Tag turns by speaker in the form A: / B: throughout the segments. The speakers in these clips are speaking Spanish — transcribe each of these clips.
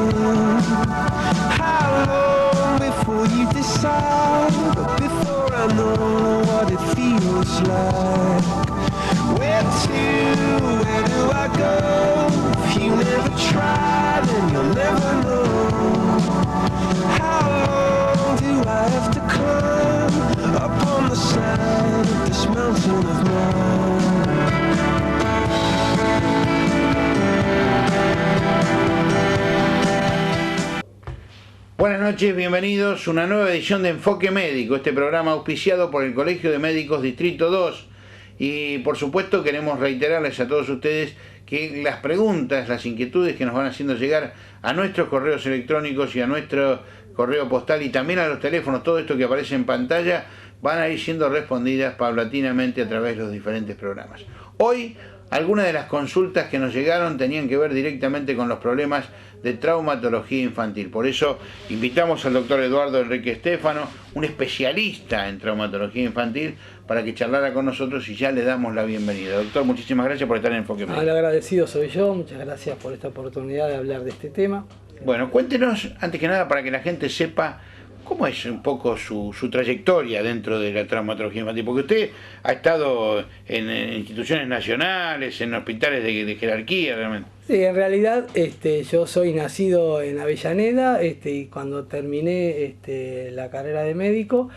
A: How long before you decide? But before I know what it feels like. Where do I go? If you never try, then you'll never know. How long do I have to climb up on the side of this mountain of mine?
B: Buenas noches, bienvenidos a una nueva edición de Enfoque Médico, este programa auspiciado por el Colegio de Médicos Distrito 2. Y por supuesto queremos reiterarles a todos ustedes que las preguntas, las inquietudes que nos van haciendo llegar a nuestros correos electrónicos y a nuestro correo postal y también a los teléfonos, todo esto que aparece en pantalla, van a ir siendo respondidas paulatinamente a través de los diferentes programas. Hoy, algunas de las consultas que nos llegaron tenían que ver directamente con los problemas de traumatología infantil. Por eso invitamos al doctor Eduardo Enrique Stefano, un especialista en traumatología infantil, para que charlara con nosotros y ya le damos la bienvenida. Doctor, muchísimas gracias por estar en Enfoque Médico.
C: El agradecido soy yo, muchas gracias por esta oportunidad de hablar de este tema.
B: Bueno, cuéntenos, antes que nada, para que la gente sepa cómo es un poco su trayectoria dentro de la traumatología infantil, porque usted ha estado en instituciones nacionales, en hospitales de jerarquía, realmente.
C: Sí, en realidad yo soy nacido en Avellaneda y cuando terminé la carrera de médico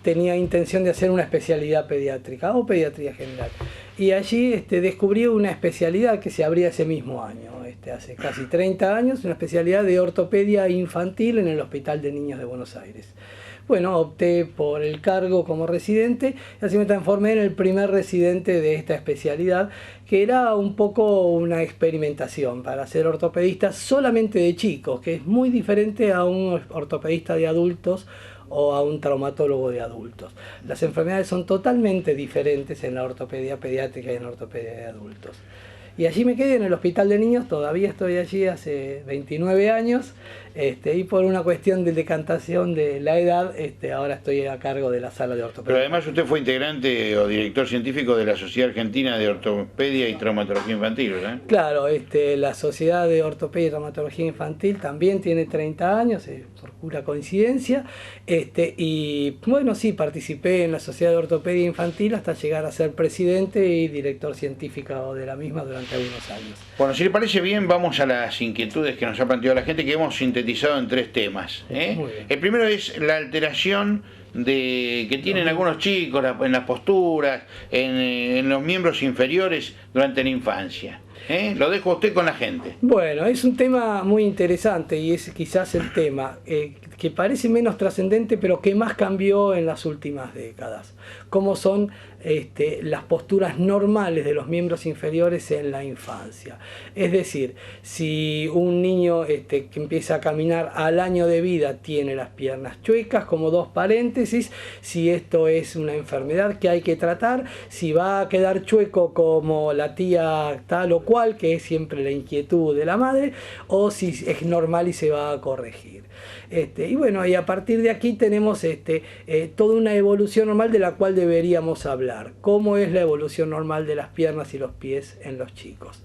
C: tenía intención de hacer una especialidad pediátrica o pediatría general. Y allí descubrí una especialidad que se abría ese mismo año, hace casi 30 años, una especialidad de ortopedia infantil en el Hospital de Niños de Buenos Aires. Bueno, opté por el cargo como residente y así me transformé en el primer residente de esta especialidad, que era un poco una experimentación para ser ortopedista solamente de chicos, que es muy diferente a un ortopedista de adultos o a un traumatólogo de adultos. Las enfermedades son totalmente diferentes en la ortopedia pediátrica y en la ortopedia de adultos. Y allí me quedé en el Hospital de Niños, todavía estoy allí hace 29 años, y por una cuestión de decantación de la edad, ahora estoy a cargo de la sala de ortopedia.
B: Pero además usted fue integrante o director científico de la Sociedad Argentina de Ortopedia y Traumatología Infantil, ¿verdad?
C: Claro, la Sociedad de Ortopedia y Traumatología Infantil también tiene 30 años, por pura coincidencia, y bueno, sí, participé en la Sociedad de Ortopedia Infantil hasta llegar a ser presidente y director científico de la misma durante algunos años.
B: Bueno, si le parece bien, vamos a las inquietudes que nos ha planteado la gente, que hemos sintetizado en 3 temas. El primero es la alteración que tienen algunos chicos en las posturas, en los miembros inferiores durante la infancia. Lo dejo a usted con la gente.
C: Bueno, es un tema muy interesante y es quizás el tema que parece menos trascendente, pero que más cambió en las últimas décadas. Cómo son las posturas normales de los miembros inferiores en la infancia. Es decir, si un niño que empieza a caminar al año de vida tiene las piernas chuecas, como 2 paréntesis, si esto es una enfermedad que hay que tratar, si va a quedar chueco como la tía tal o cual, que es siempre la inquietud de la madre, o si es normal y se va a corregir. Y bueno, y a partir de aquí tenemos toda una evolución normal de la cual deberíamos hablar. ¿Cómo es la evolución normal de las piernas y los pies en los chicos?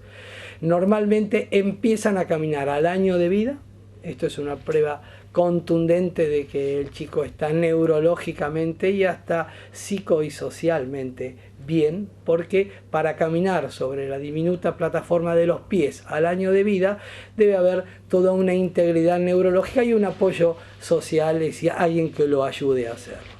C: Normalmente empiezan a caminar al año de vida. Esto es una prueba contundente de que el chico está neurológicamente y hasta psico y socialmente bien, porque para caminar sobre la diminuta plataforma de los pies al año de vida debe haber toda una integridad neurológica y un apoyo social, es decir, alguien que lo ayude a hacerlo.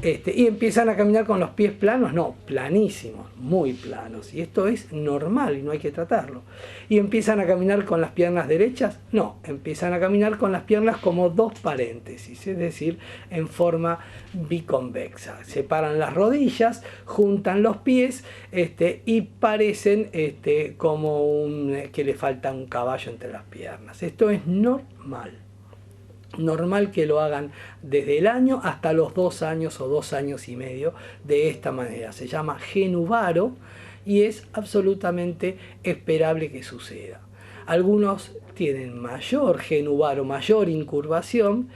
C: Y empiezan a caminar con los pies planos, no, planísimos, muy planos, y esto es normal y no hay que tratarlo. Y empiezan a caminar con las piernas derechas, no, empiezan a caminar con las piernas como 2 paréntesis, es decir, en forma biconvexa. Separan las rodillas, juntan los pies y parecen como que le falta un caballo entre las piernas. Esto es normal. Normal que lo hagan desde el año hasta los 2 años o 2 años y medio de esta manera. Se llama genuvaro y es absolutamente esperable que suceda. Algunos tienen mayor genuvar o mayor incurvación,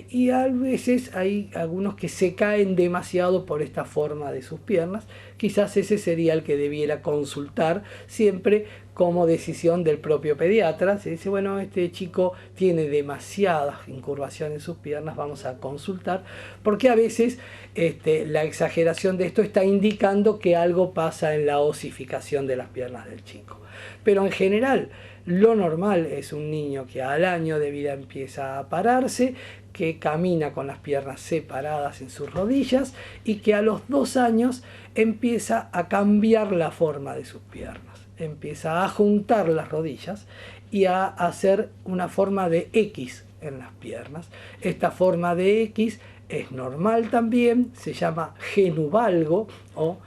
C: y a veces hay algunos que se caen demasiado por esta forma de sus piernas. Quizás ese sería el que debiera consultar siempre como decisión del propio pediatra. Se dice, bueno, este chico tiene demasiadas incurvaciones en sus piernas, vamos a consultar, porque a veces la exageración de esto está indicando que algo pasa en la osificación de las piernas del chico. Pero en general, lo normal es un niño que al año de vida empieza a pararse, que camina con las piernas separadas en sus rodillas y que a los 2 años empieza a cambiar la forma de sus piernas. Empieza a juntar las rodillas y a hacer una forma de X en las piernas. Esta forma de X es normal también, se llama genuvalgo o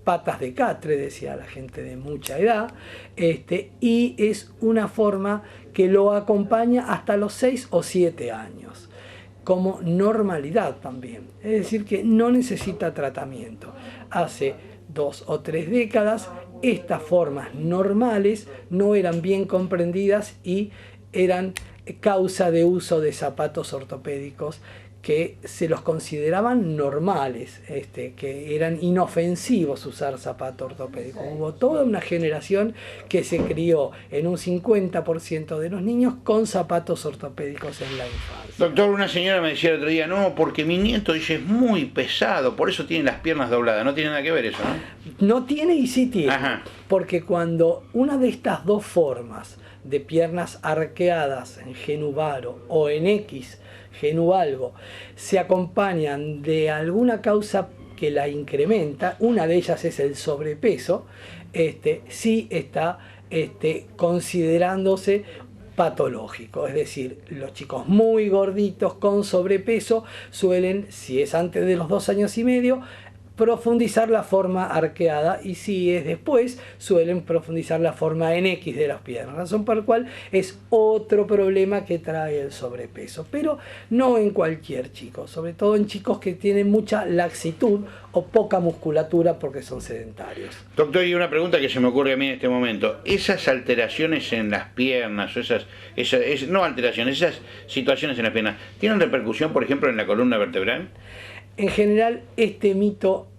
C: patas de catre, decía la gente de mucha edad, y es una forma que lo acompaña hasta los 6 o 7 años, como normalidad también. Es decir, que no necesita tratamiento. Hace 2 o 3 décadas, estas formas normales no eran bien comprendidas y eran causa de uso de zapatos ortopédicos que se los consideraban normales, que eran inofensivos usar zapato ortopédico. Hubo toda una generación que se crió en un 50% de los niños con zapatos ortopédicos en la infancia.
B: Doctor, una señora me decía el otro día, no, porque mi nieto dice es muy pesado, por eso tiene las piernas dobladas. No tiene nada que ver eso, ¿no?
C: No tiene y sí tiene.
B: Ajá.
C: Porque cuando una de estas dos formas de piernas arqueadas en genuvaro o en X, genuvalgo, se acompañan de alguna causa que la incrementa, una de ellas es el sobrepeso, sí está considerándose patológico. Es decir, los chicos muy gorditos con sobrepeso suelen, si es antes de los 2 años y medio, profundizar la forma arqueada, y si es después, suelen profundizar la forma en X de las piernas, razón por la cual es otro problema que trae el sobrepeso, pero no en cualquier chico, sobre todo en chicos que tienen mucha laxitud o poca musculatura porque son sedentarios.
B: Doctor, y una pregunta que se me ocurre a mí en este momento, esas alteraciones en las piernas, o esas situaciones en las piernas, ¿tienen repercusión, por ejemplo, en la columna vertebral?
C: En general, este mito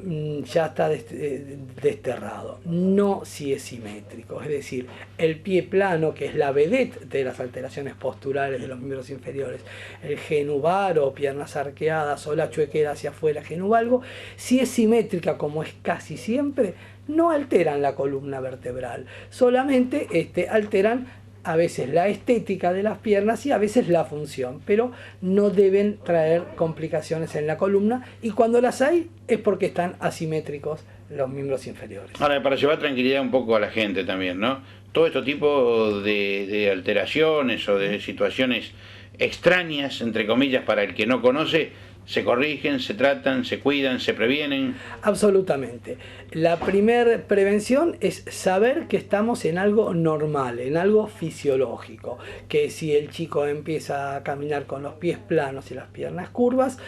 C: ya está desterrado. No si es simétrico. Es decir, el pie plano, que es la vedette de las alteraciones posturales de los miembros inferiores, el genuvaro, piernas arqueadas o la chuequera hacia afuera, genuvalgo, si es simétrica, como es casi siempre, no alteran la columna vertebral. Solamente alteran a veces la estética de las piernas y a veces la función, pero no deben traer complicaciones en la columna, y cuando las hay es porque están asimétricos los miembros inferiores.
B: Ahora, para llevar tranquilidad un poco a la gente también, ¿no? Todo este tipo de alteraciones o de situaciones extrañas, entre comillas, para el que no conoce, se corrigen, se tratan, se cuidan, se previenen.
C: Absolutamente. La primera prevención es saber que estamos en algo normal, en algo fisiológico, que si el chico empieza a caminar con los pies planos y las piernas curvas,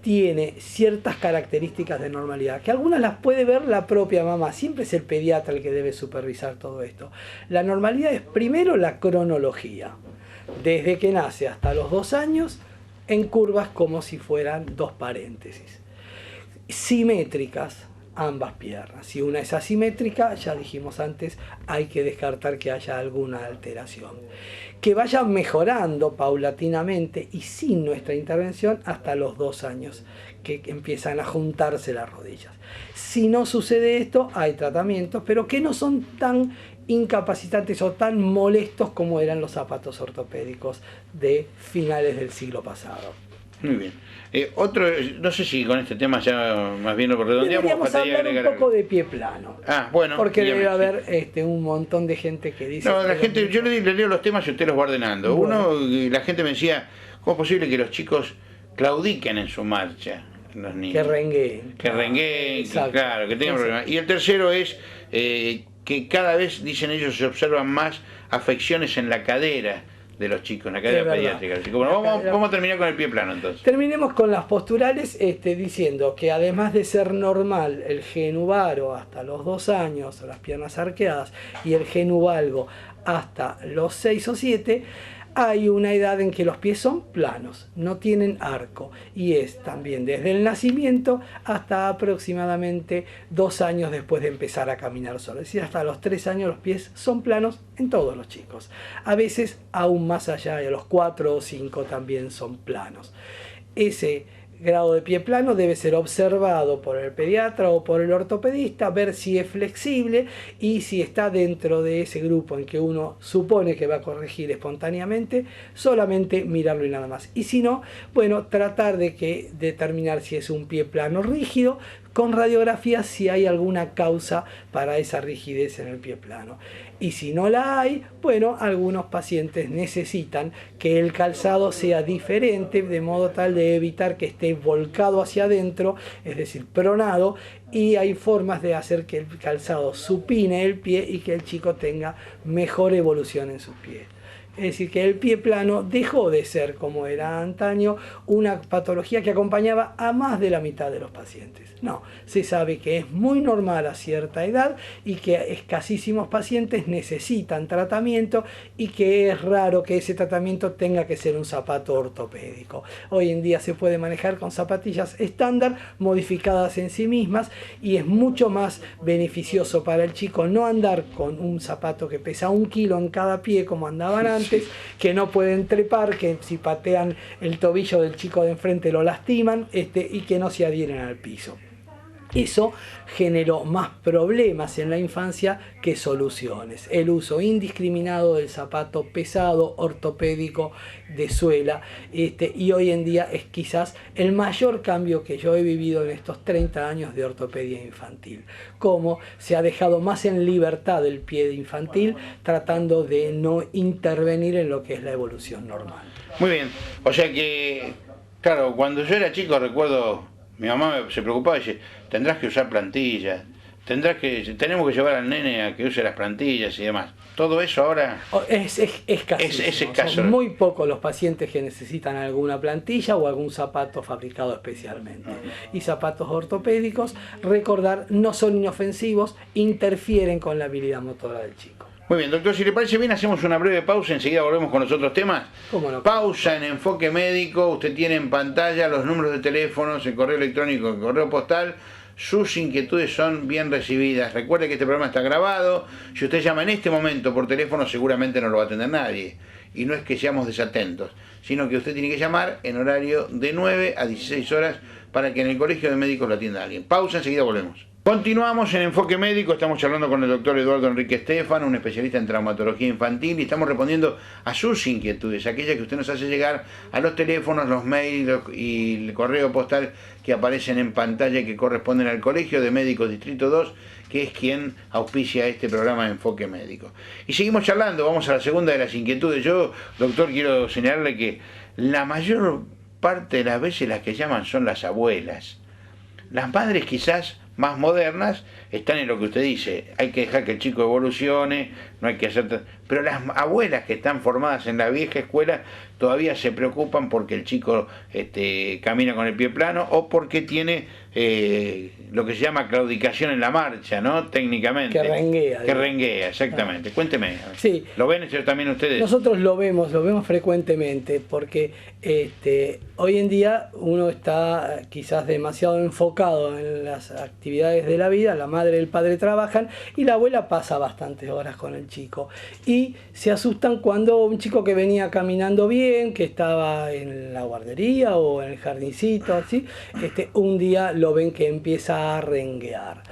C: tiene ciertas características de normalidad, que algunas las puede ver la propia mamá. Siempre es el pediatra el que debe supervisar todo esto. La normalidad es primero la cronología. Desde que nace hasta los 2 años, en curvas como si fueran 2 paréntesis. Simétricas ambas piernas. Si una es asimétrica, ya dijimos antes, hay que descartar que haya alguna alteración. Que vayan mejorando paulatinamente y sin nuestra intervención hasta los 2 años, que empiezan a juntarse las rodillas. Si no sucede esto, hay tratamientos, pero que no son tan incapacitantes o tan molestos como eran los zapatos ortopédicos de finales del siglo pasado.
B: Muy bien. No sé si con este tema ya más bien lo redondeamos.
C: Deberíamos hablar un poco de pie plano.
B: Bueno.
C: Porque debe haber un montón de gente que dice...
B: No, la gente, yo le leo los temas y usted los va ordenando.
C: Bueno.
B: La gente me decía, ¿cómo es posible que los chicos claudiquen en su marcha? Los niños.
C: Que rengueen.
B: Que rengueen, claro, que tengan problemas. Y el tercero es que cada vez, dicen ellos, se observan más afecciones en la cadera de los chicos en la cadena pediátrica. Así que, bueno, vamos a terminar con el pie plano entonces.
C: Terminemos con las posturales diciendo que además de ser normal el genuvaro hasta los 2 años, las piernas arqueadas, y el genuvalgo hasta los 6 o 7, hay una edad en que los pies son planos, no tienen arco, y es también desde el nacimiento hasta aproximadamente 2 años después de empezar a caminar solo. Es decir, hasta los 3 años los pies son planos en todos los chicos. A veces aún más allá, de los 4 o 5 también son planos. Ese grado de pie plano debe ser observado por el pediatra o por el ortopedista, ver si es flexible y si está dentro de ese grupo en que uno supone que va a corregir espontáneamente, solamente mirarlo y nada más. Y si no, bueno, tratar de determinar si es un pie plano rígido, con radiografía si hay alguna causa para esa rigidez en el pie plano. Y si no la hay, bueno, algunos pacientes necesitan que el calzado sea diferente, de modo tal de evitar que esté volcado hacia adentro, es decir, pronado, y hay formas de hacer que el calzado supine el pie y que el chico tenga mejor evolución en sus pies. Es decir, que el pie plano dejó de ser, como era antaño, una patología que acompañaba a más de la mitad de los pacientes. No, se sabe que es muy normal a cierta edad y que escasísimos pacientes necesitan tratamiento y que es raro que ese tratamiento tenga que ser un zapato ortopédico. Hoy en día se puede manejar con zapatillas estándar, modificadas en sí mismas, y es mucho más beneficioso para el chico no andar con un zapato que pesa 1 kilo en cada pie como andaban antes, que no pueden trepar, que si patean el tobillo del chico de enfrente lo lastiman, y que no se adhieren al piso. Eso generó más problemas en la infancia que soluciones. El uso indiscriminado del zapato pesado, ortopédico, de suela, y hoy en día es quizás el mayor cambio que yo he vivido en estos 30 años de ortopedia infantil. Cómo se ha dejado más en libertad el pie infantil, tratando de no intervenir en lo que es la evolución normal.
B: Muy bien, o sea que, claro, cuando yo era chico recuerdo, mi mamá se preocupaba y dice, tendrás que usar plantillas, tenemos que llevar al nene a que use las plantillas y demás. Todo eso ahora
C: es escaso. Son muy pocos los pacientes que necesitan alguna plantilla o algún zapato fabricado especialmente. Y zapatos ortopédicos, recordar, no son inofensivos, interfieren con la habilidad motora del chico.
B: Muy bien, doctor, si le parece bien, hacemos una breve pausa, enseguida volvemos con los otros temas.
C: ¿Cómo no?
B: Pausa en Enfoque Médico, usted tiene en pantalla los números de teléfonos, el correo electrónico, el correo postal. Sus inquietudes son bien recibidas. Recuerde que este programa está grabado. Si usted llama en este momento por teléfono, seguramente no lo va a atender nadie. Y no es que seamos desatentos, sino que usted tiene que llamar en horario de 9 a 16 horas para que en el colegio de médicos lo atienda alguien. Pausa, enseguida volvemos. Continuamos en Enfoque Médico, estamos charlando con el doctor Eduardo Enrique Estefan, un especialista en traumatología infantil, y estamos respondiendo a sus inquietudes, aquellas que usted nos hace llegar a los teléfonos, los mails y el correo postal que aparecen en pantalla y que corresponden al Colegio de Médicos Distrito 2, que es quien auspicia este programa de Enfoque Médico. Y seguimos charlando, vamos a la segunda de las inquietudes. Yo, doctor, quiero señalarle que la mayor parte de las veces las que llaman son las abuelas. Las madres quizás más modernas están en lo que usted dice, hay que dejar que el chico evolucione, no hay que hacer... Pero las abuelas que están formadas en la vieja escuela todavía se preocupan porque el chico camina con el pie plano o porque tiene lo que se llama claudicación en la marcha, ¿no? Técnicamente.
C: Que renguea.
B: Que renguea, exactamente. Ah. Cuénteme.
C: Sí.
B: ¿Lo ven también ustedes?
C: Nosotros lo vemos frecuentemente porque hoy en día uno está quizás demasiado enfocado en las actividades de la vida, la madre y el padre trabajan y la abuela pasa bastantes horas con el chico. Y se asustan cuando un chico que venía caminando bien, que estaba en la guardería o en el jardincito, así, un día lo ven que empieza a renguear.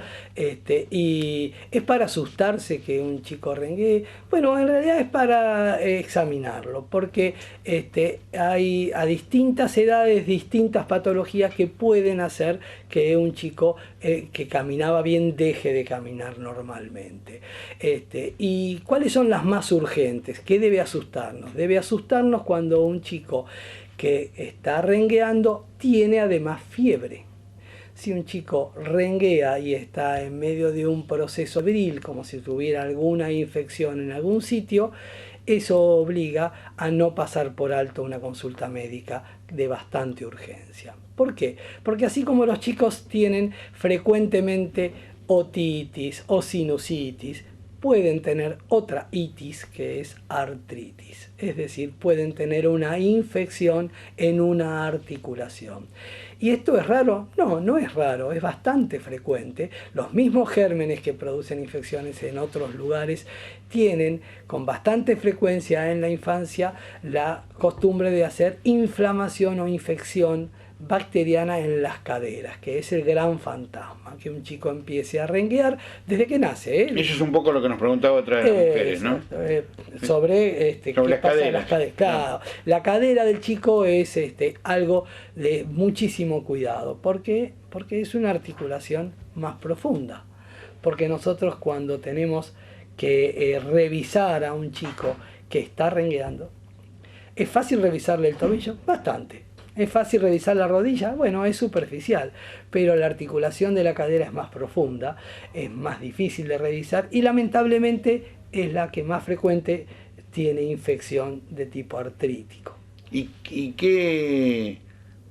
C: Y es para asustarse que un chico renguee. Bueno, en realidad es para examinarlo, porque hay a distintas edades, distintas patologías que pueden hacer que un chico que caminaba bien deje de caminar normalmente. ¿Y cuáles son las más urgentes? ¿Qué debe asustarnos? Debe asustarnos cuando un chico que está rengueando tiene además fiebre. Si un chico renguea y está en medio de un proceso febril, como si tuviera alguna infección en algún sitio, eso obliga a no pasar por alto una consulta médica de bastante urgencia. ¿Por qué? Porque así como los chicos tienen frecuentemente otitis o sinusitis, pueden tener otra itis, que es artritis. Es decir, pueden tener una infección en una articulación. ¿Y esto es raro? No, no es raro, es bastante frecuente. Los mismos gérmenes que producen infecciones en otros lugares tienen con bastante frecuencia en la infancia la costumbre de hacer inflamación o infección bacteriana en las caderas, que es el gran fantasma, que un chico empiece a renguear desde que nace.
B: Eso es un poco lo que nos preguntaba otra vez las mujeres, ¿no?
C: Sobre
B: sobre las caderas.
C: Claro, no. La cadera del chico es algo de muchísimo cuidado. ¿Por qué? Porque es una articulación más profunda. Porque nosotros cuando tenemos que revisar a un chico que está rengueando, ¿es fácil revisarle el tobillo? Bastante. ¿Es fácil revisar la rodilla? Bueno, es superficial, pero la articulación de la cadera es más profunda, es más difícil de revisar y lamentablemente es la que más frecuente tiene infección de tipo artrítico.
B: ¿Y qué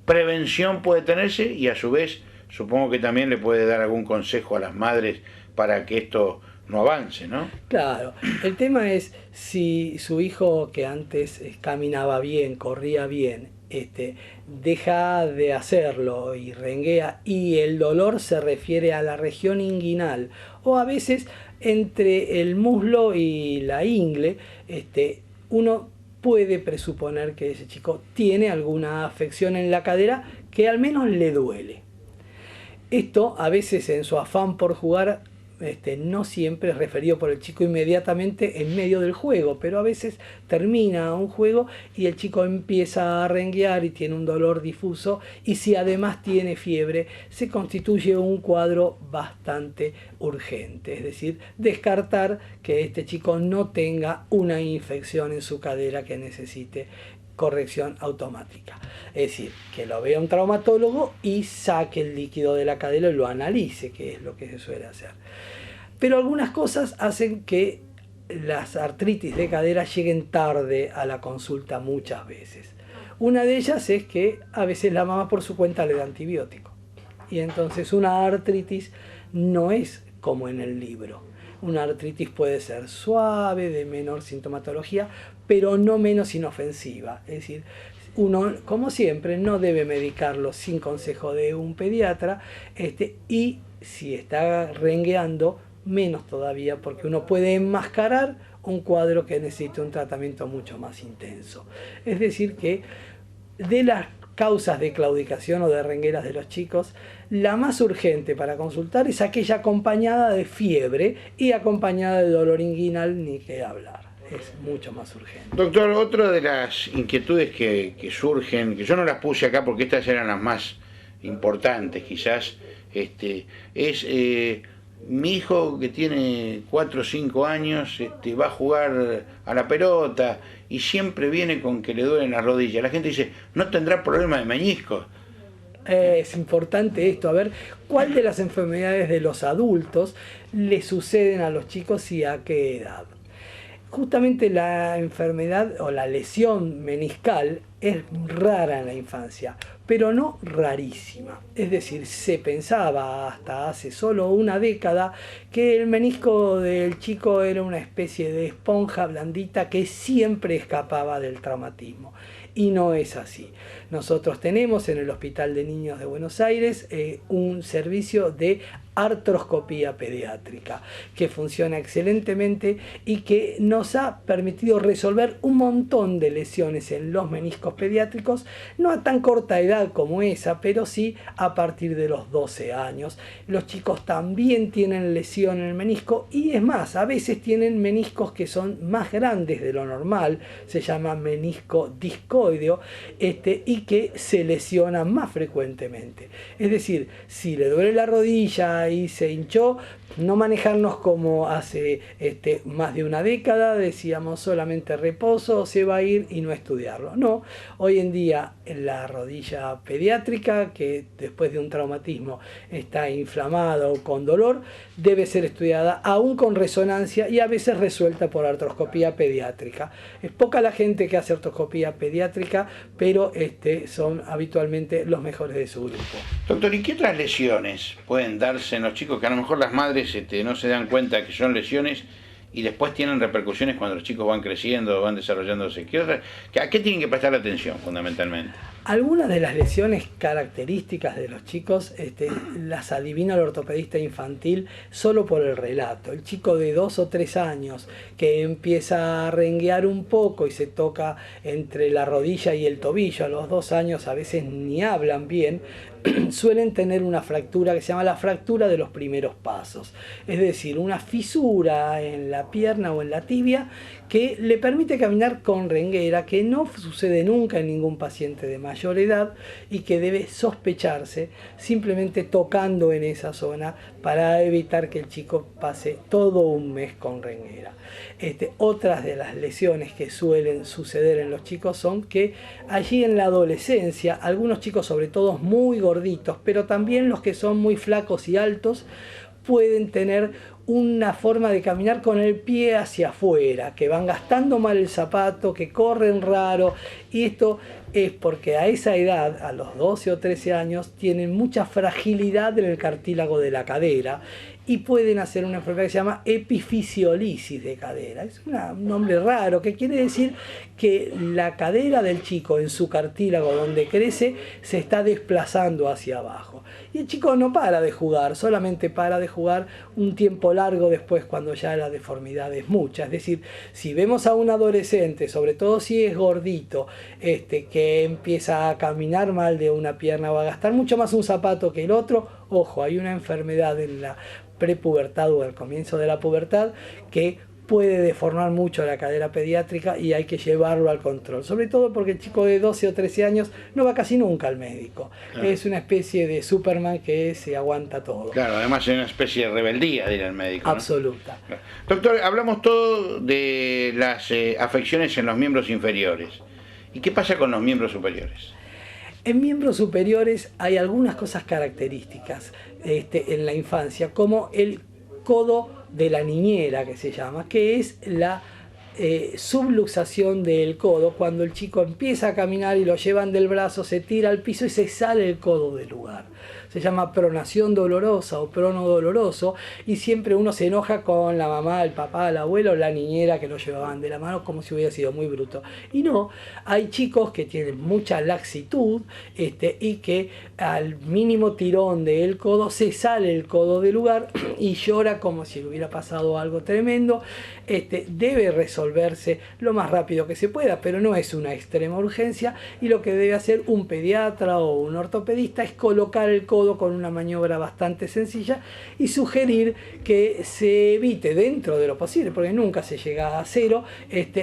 B: prevención puede tenerse? Y a su vez, supongo que también le puede dar algún consejo a las madres para que esto no avance, ¿no?
C: Claro, el tema es si su hijo que antes caminaba bien, corría bien, deja de hacerlo y renguea y el dolor se refiere a la región inguinal o a veces entre el muslo y la ingle, uno puede presuponer que ese chico tiene alguna afección en la cadera que al menos le duele. Esto a veces en su afán por jugar no siempre es referido por el chico inmediatamente en medio del juego, pero a veces termina un juego y el chico empieza a renguear y tiene un dolor difuso y si además tiene fiebre se constituye un cuadro bastante urgente, es decir, descartar que este chico no tenga una infección en su cadera que necesite corrección automática. Es decir, que lo vea un traumatólogo y saque el líquido de la cadera y lo analice, que es lo que se suele hacer. Pero algunas cosas hacen que las artritis de cadera lleguen tarde a la consulta muchas veces. Una de ellas es que a veces la mamá por su cuenta le da antibiótico. Y entonces una artritis no es como en el libro. Una artritis puede ser suave, de menor sintomatología, pero no menos inofensiva. Es decir, uno, como siempre, no debe medicarlo sin consejo de un pediatra, y si está rengueando, menos todavía, porque uno puede enmascarar un cuadro que necesita un tratamiento mucho más intenso. Es decir, que de las causas de claudicación o de rengueras de los chicos, la más urgente para consultar es aquella acompañada de fiebre y acompañada de dolor inguinal, ni que hablar. Es mucho más urgente.
B: Doctor, otra de las inquietudes que surgen, que yo no las puse acá porque estas eran las más importantes quizás, es mi hijo que tiene 4 o 5 años va a jugar a la pelota y siempre viene con que le duelen las rodillas. La gente dice, ¿no tendrá problema de meniscos?
C: Es importante esto, a ver, ¿cuál de las enfermedades de los adultos le suceden a los chicos y a qué edad? Justamente la enfermedad o la lesión meniscal es rara en la infancia, pero no rarísima. Es decir, se pensaba hasta hace solo una década que el menisco del chico era una especie de esponja blandita que siempre escapaba del traumatismo. Y no es así. Nosotros tenemos en el Hospital de Niños de Buenos Aires un servicio de artroscopía pediátrica que funciona excelentemente y que nos ha permitido resolver un montón de lesiones en los meniscos pediátricos, no a tan corta edad como esa, pero sí a partir de los 12 años. Los chicos también tienen lesión en el menisco y es más, a veces tienen meniscos que son más grandes de lo normal, se llama menisco discoideo, y que se lesiona más frecuentemente. Es decir, si le duele la rodilla y se hinchó, no manejarnos como hace más de una década, decíamos solamente reposo, se va a ir y no estudiarlo. No, hoy en día la rodilla pediátrica, que después de un traumatismo está inflamada o con dolor, debe ser estudiada aún con resonancia y a veces resuelta por artroscopía pediátrica. Es poca la gente que hace artroscopía pediátrica, pero son habitualmente los mejores de su grupo.
B: Doctor, ¿y qué otras lesiones pueden darse en los chicos que a lo mejor las madres no se dan cuenta que son lesiones y después tienen repercusiones cuando los chicos van creciendo, van desarrollándose? ¿A qué tienen que prestar atención fundamentalmente?
C: Algunas de las lesiones características de los chicos las adivina el ortopedista infantil solo por el relato. El chico de 2 o 3 años que empieza a renguear un poco y se toca entre la rodilla y el tobillo, a los 2 años a veces ni hablan bien, suelen tener una fractura que se llama la fractura de los primeros pasos. Es decir, una fisura en la pierna o en la tibia que le permite caminar con renguera, que no sucede nunca en ningún paciente de mayor edad y que debe sospecharse simplemente tocando en esa zona para evitar que el chico pase todo un mes con renguera. Otras de las lesiones que suelen suceder en los chicos son que allí en la adolescencia, algunos chicos, sobre todo muy gorditos, pero también los que son muy flacos y altos, pueden tener una forma de caminar con el pie hacia afuera, que van gastando mal el zapato, que corren raro, y esto es porque a esa edad, a los 12 o 13 años, tienen mucha fragilidad en el cartílago de la cadera y pueden hacer una enfermedad que se llama epifisiolisis de cadera. Es un nombre raro que quiere decir que la cadera del chico en su cartílago donde crece se está desplazando hacia abajo. Y el chico no para de jugar, solamente para de jugar un tiempo largo después cuando ya la deformidad es mucha. Es decir, si vemos a un adolescente, sobre todo si es gordito, que empieza a caminar mal de una pierna o a gastar mucho más un zapato que el otro, ojo, hay una enfermedad en la prepubertad o al comienzo de la pubertad que puede deformar mucho la cadera pediátrica y hay que llevarlo al control, sobre todo porque el chico de 12 o 13 años no va casi nunca al médico. Claro. Es una especie de Superman que se aguanta todo.
B: Claro, además es una especie de rebeldía de ir al médico, ¿no?
C: Absoluta.
B: Claro. Doctor, hablamos todo de las afecciones en los miembros inferiores. ¿Y qué pasa con los miembros superiores?
C: En miembros superiores hay algunas cosas características en la infancia, como el codo de la niñera, que se llama, que es la subluxación del codo. Cuando el chico empieza a caminar y lo llevan del brazo, se tira al piso y se sale el codo del lugar. Se llama pronación dolorosa o prono doloroso, y siempre uno se enoja con la mamá, el papá, el abuelo, la niñera que lo llevaban de la mano como si hubiera sido muy bruto. Y no, hay chicos que tienen mucha laxitud y que al mínimo tirón del codo se sale el codo del lugar y llora como si le hubiera pasado algo tremendo. Debe resolverse lo más rápido que se pueda, pero no es una extrema urgencia, y lo que debe hacer un pediatra o un ortopedista es colocar el codo con una maniobra bastante sencilla y sugerir que se evite dentro de lo posible, porque nunca se llega a cero,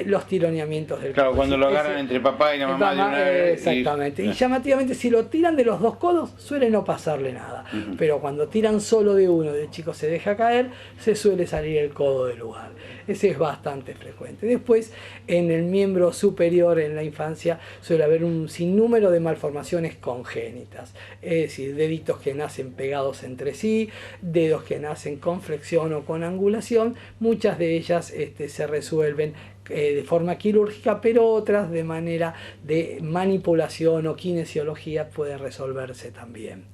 C: los tironeamientos del codo.
B: Claro, cuando lo agarran entre papá y la mamá de una vez.
C: Exactamente. Y llamativamente, si lo tiran de los dos codos, suele no pasarle nada. Pero cuando tiran solo de uno y el chico se deja caer, se suele salir el codo del lugar. Ese es bastante frecuente. Después, en el miembro superior en la infancia suele haber un sinnúmero de malformaciones congénitas. Es decir, deditos que nacen pegados entre sí, dedos que nacen con flexión o con angulación. Muchas de ellas se resuelven de forma quirúrgica, pero otras de manera de manipulación o kinesiología pueden resolverse también.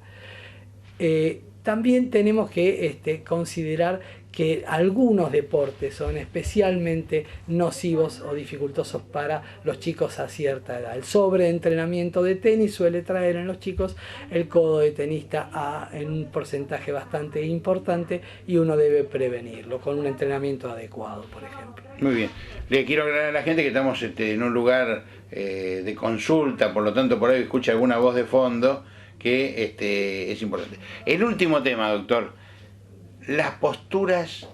C: También tenemos que considerar que algunos deportes son especialmente nocivos o dificultosos para los chicos a cierta edad. El sobreentrenamiento de tenis suele traer en los chicos el codo de tenista en un porcentaje bastante importante, y uno debe prevenirlo con un entrenamiento adecuado, por ejemplo.
B: Muy bien. Le quiero aclarar a la gente que estamos en un lugar de consulta, por lo tanto por ahí escucha alguna voz de fondo que es importante. El último tema, doctor. Las posturas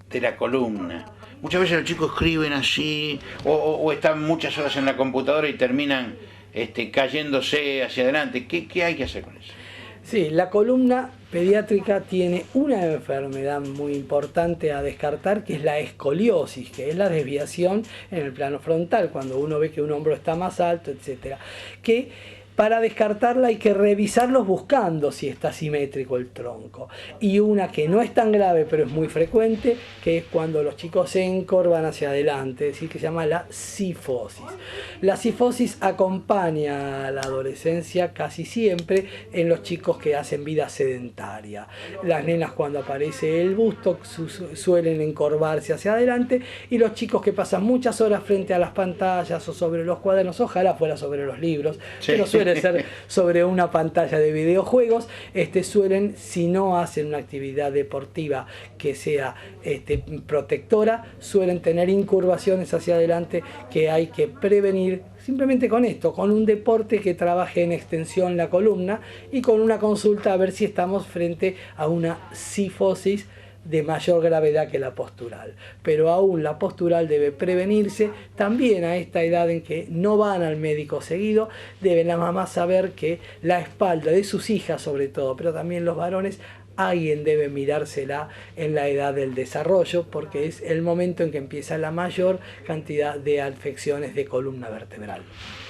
B: de la columna. Muchas veces los chicos escriben así o están muchas horas en la computadora y terminan cayéndose hacia adelante. ¿Qué hay que hacer con eso?
C: Sí, la columna pediátrica tiene una enfermedad muy importante a descartar, que es la escoliosis, que es la desviación en el plano frontal, cuando uno ve que un hombro está más alto, etcétera. Que para descartarla hay que revisarlos buscando si está simétrico el tronco. Y una que no es tan grave, pero es muy frecuente, que es cuando los chicos se encorvan hacia adelante, es decir, que se llama la cifosis. La cifosis acompaña a la adolescencia casi siempre en los chicos que hacen vida sedentaria. Las nenas, cuando aparece el busto, suelen encorvarse hacia adelante, y los chicos que pasan muchas horas frente a las pantallas o sobre los cuadernos, ojalá fuera sobre los libros, sí, pero suele ser sobre una pantalla de videojuegos, suelen, si no hacen una actividad deportiva que sea protectora, suelen tener incurvaciones hacia adelante que hay que prevenir simplemente con esto, con un deporte que trabaje en extensión la columna y con una consulta a ver si estamos frente a una cifosis de mayor gravedad que la postural. Pero aún la postural debe prevenirse. También a esta edad en que no van al médico seguido, deben las mamás saber que la espalda de sus hijas, sobre todo, pero también los varones, alguien debe mirársela en la edad del desarrollo, porque es el momento en que empieza la mayor cantidad de afecciones de columna vertebral.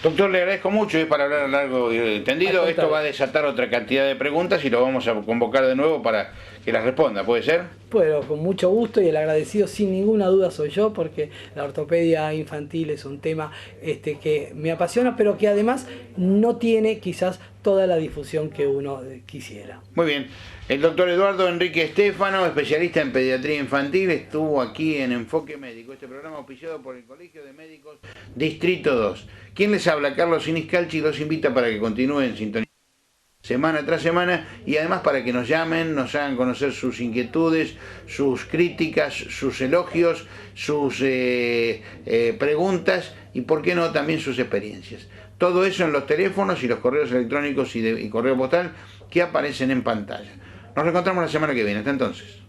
B: Doctor, le agradezco mucho, es para hablar largo y tendido. Esto va a desatar otra cantidad de preguntas y lo vamos a convocar de nuevo para que las responda, ¿puede ser?
C: Bueno, con mucho gusto, y el agradecido sin ninguna duda soy yo, porque la ortopedia infantil es un tema que me apasiona, pero que además no tiene quizás toda la difusión que uno quisiera.
B: Muy bien. El doctor Eduardo Enrique Estéfano, especialista en pediatría infantil, estuvo aquí en Enfoque Médico, este programa auspiciado por el Colegio de Médicos Distrito 2. ¿Quién les habla? Carlos Siniscalchi, los invita para que continúen sintonizando semana tras semana, y además para que nos llamen, nos hagan conocer sus inquietudes, sus críticas, sus elogios, sus preguntas y, por qué no, también sus experiencias. Todo eso en los teléfonos y los correos electrónicos y correo postal que aparecen en pantalla. Nos reencontramos la semana que viene. Hasta entonces.